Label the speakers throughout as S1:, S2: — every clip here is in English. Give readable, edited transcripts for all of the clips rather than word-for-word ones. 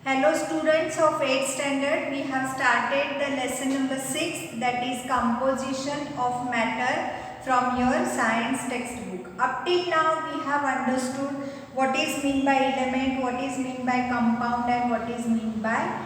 S1: Hello students of 8th standard, we have started the lesson number 6, that is composition of matter from your science textbook. Up till now we have understood what is mean by element, what is mean by compound and what is mean by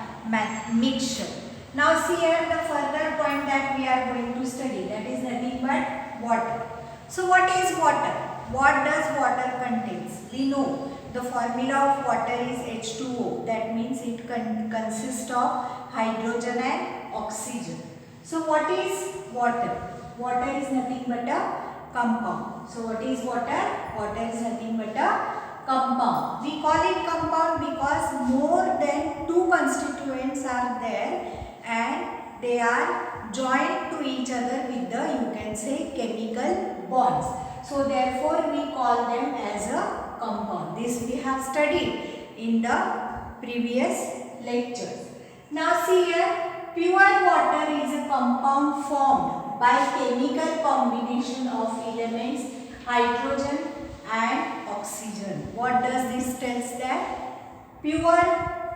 S1: mixture. Now see here the further point that we are going to study, that is nothing but water. So what is water? What does water contains? We know the formula of water is H2O. That means it consists of hydrogen and oxygen. So what is water? Water is nothing but a compound. So what is water? Water is nothing but a compound. We call it compound because more than two constituents are there and they are joined to each other with the, you can say, chemical bonds. So therefore we call them as a compound. This we have studied in the previous lectures. Now see here, pure water is a compound formed by chemical combination of elements hydrogen and oxygen. What does this tells that? Pure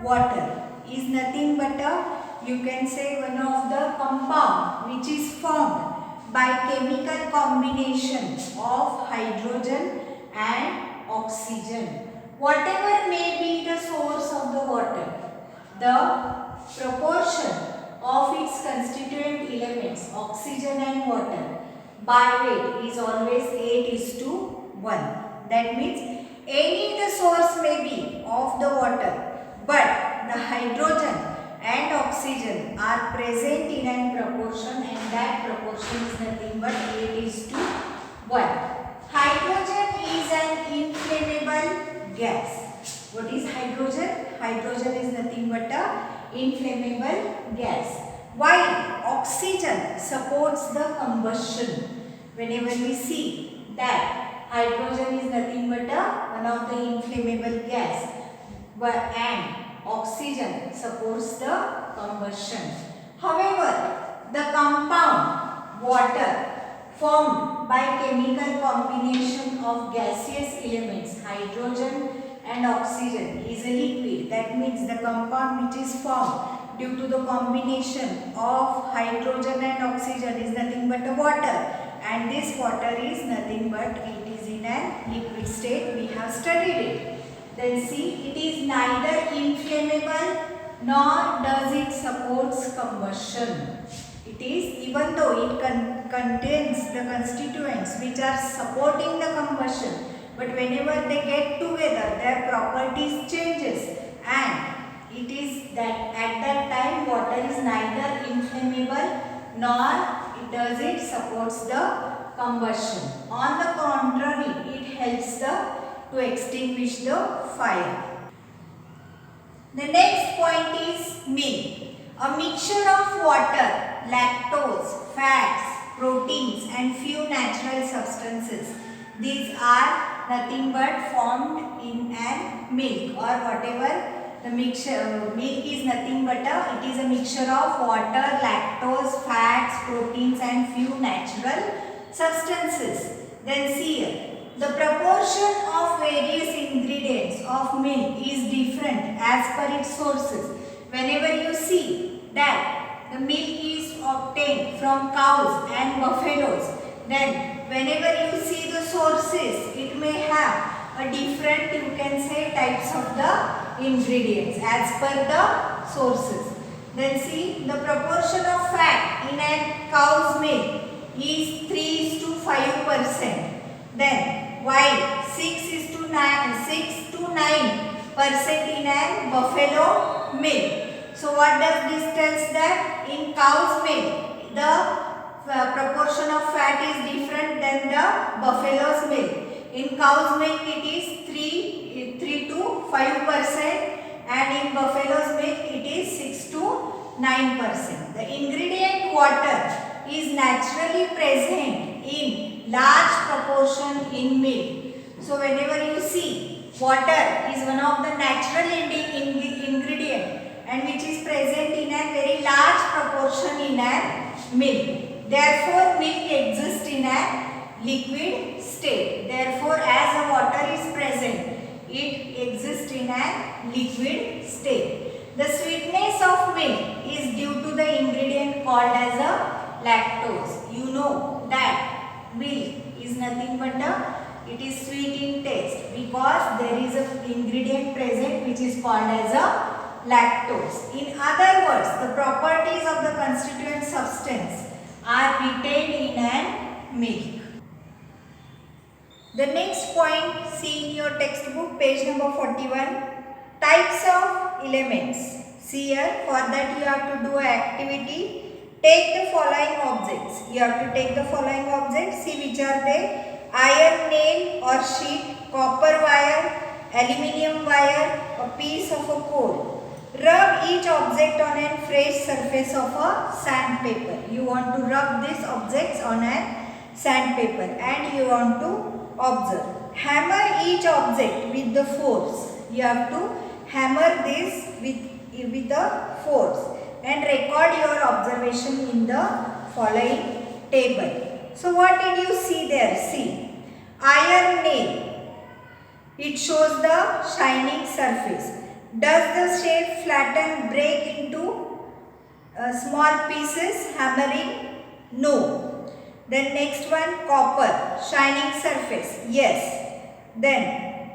S1: water is nothing but a, you can say, one of the compound which is formed by chemical combination of hydrogen and oxygen. Whatever may be the source of the water, the proportion of its constituent elements, oxygen and water, by weight is always 8:1. That means any the source may be of the water, but the hydrogen and oxygen are present in a proportion and that proportion is nothing but 8:1. Hydrogen is an inflammable gas. What is hydrogen? Hydrogen is nothing but a inflammable gas. While oxygen supports the combustion. Whenever we see that hydrogen is nothing but one of the inflammable gas and oxygen supports the combustion. However, the compound water formed by chemical combination of gaseous elements hydrogen and oxygen is a liquid. That means the compound which is formed due to the combination of hydrogen and oxygen is nothing but a water, and this water is nothing but it is in a liquid state. We have studied it. Then see, it is neither inflammable nor does it supports combustion. It is, even though it contains the constituents which are supporting the combustion, but whenever they get together their properties changes and it is that at that time water is neither inflammable nor does it supports the combustion. On the contrary, it helps to extinguish the fire. The next point is milk. A mixture of water, lactose, fats, proteins and few natural substances. These are nothing but formed in an milk or whatever the mixture. Milk is nothing but it is a mixture of water, lactose, fats, proteins and few natural substances. Then see here. The proportion of various ingredients of milk is different as per its sources. Whenever you see that the milk is obtained from cows and buffaloes, then whenever you see the sources, it may have a different, you can say, types of the ingredients as per the sources. Then see, the proportion of fat in a cow's milk is 3:5%. Then while 6:9% in a buffalo milk. So what does this tells that in cow's milk the proportion of fat is different than the buffalo's milk. In cow's milk it is 3 to 5% and in buffalo's milk it is 6 to 9%. The ingredient water is naturally present in large proportion in milk. So whenever you see, water is one of the natural ingredient and which is present in a very large proportion in a milk. Therefore, milk exists in a liquid state. Therefore, as a water is present, it exists in a liquid state. The sweetness of milk is due to the ingredient called as a lactose. You know that milk is nothing but it is sweet in taste because there is a ingredient present which is called as a lactose. In other words, the properties of the constituent substance are retained in an milk. The next point, see in your textbook, page number 41. Types of elements. See here, for that you have to do an activity. Take the following objects. You have to take the following objects. See which are they. Iron nail or sheet, copper wire, aluminium wire, a piece of a coal. Rub each object on a fresh surface of a sandpaper. You want to rub these objects on a sandpaper and you want to observe. Hammer each object with the force. You have to hammer this with a force and record your observation in the following table. So what did you see there? See, iron nail. It shows the shining surface. Does the shape flatten, break into small pieces, hammering? No. Then next one, copper, shining surface. Yes. Then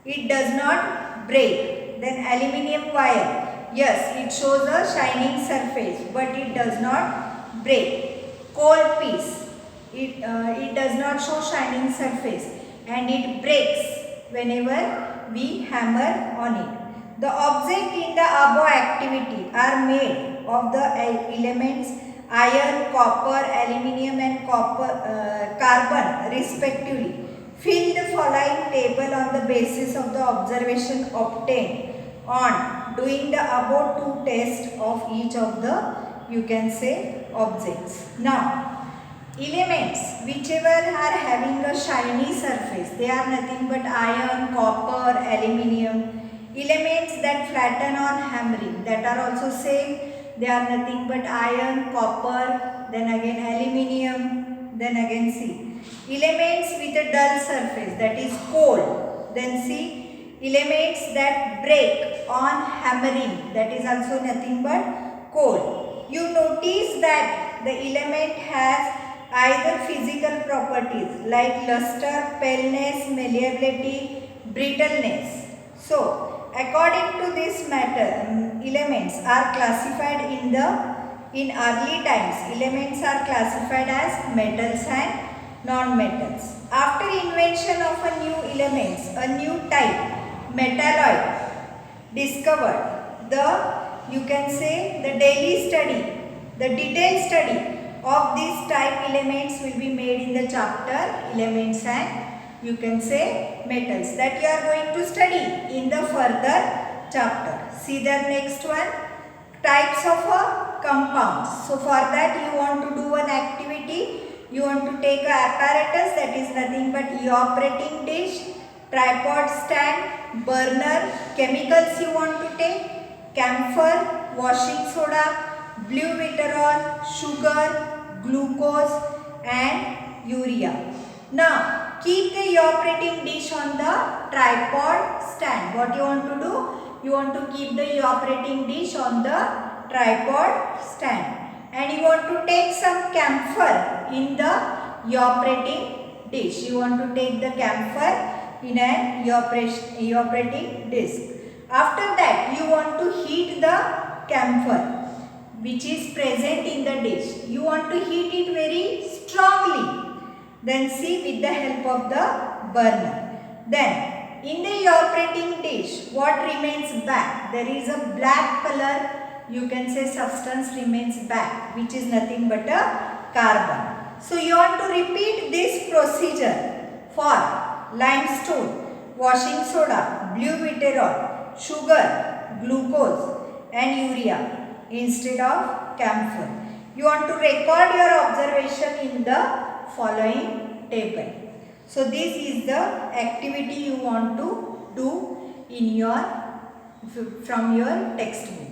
S1: it does not break. Then aluminium wire. Yes, it shows a shining surface but it does not break. Coal piece. It does not show shining surface and it breaks whenever we hammer on it. The object in the above activity are made of the elements iron, copper, aluminium and carbon respectively. Fill the following table on the basis of the observation obtained on doing the above two tests of each of the, you can say, objects. Now, elements whichever are having a shiny surface, they are nothing but iron, copper, aluminium. Elements that flatten on hammering, that are also same. They are nothing but iron, copper, then again aluminium, then again see. Elements with a dull surface, that is coal. Then see, elements that break on hammering, that is also nothing but coal. You notice that the element has either physical properties like luster, paleness, malleability, brittleness. So, according to this matter, elements are classified in early times. Elements are classified as metals and non-metals. After invention of a new elements, a new type metalloid discovered. You can say the daily study, the detailed study of these type elements will be made in the chapter elements and, you can say, metals, that you are going to study in the further chapter. See the next one, types of compounds. So for that you want to do an activity. You want to take a apparatus, that is nothing but evaporating dish, tripod stand, burner, chemicals you want to take, camphor, washing soda, blue vitriol, sugar, glucose and urea. Now keep the evaporating dish on the tripod stand. What you want to do? You want to keep the evaporating dish on the tripod stand. And you want to take some camphor in the evaporating dish. You want to take the camphor in an evaporating disc. After that, you want to heat the camphor which is present in the dish. You want to heat it very strongly. Then see with the help of the burner. Then in the evaporating dish, what remains back? There is a black color, you can say, substance remains back, which is nothing but a carbon. So you want to repeat this procedure for limestone, washing soda, blue vitriol, sugar, glucose and urea instead of camphor. You want to record your observation in the following table. So this is the activity you want to do in from your textbook.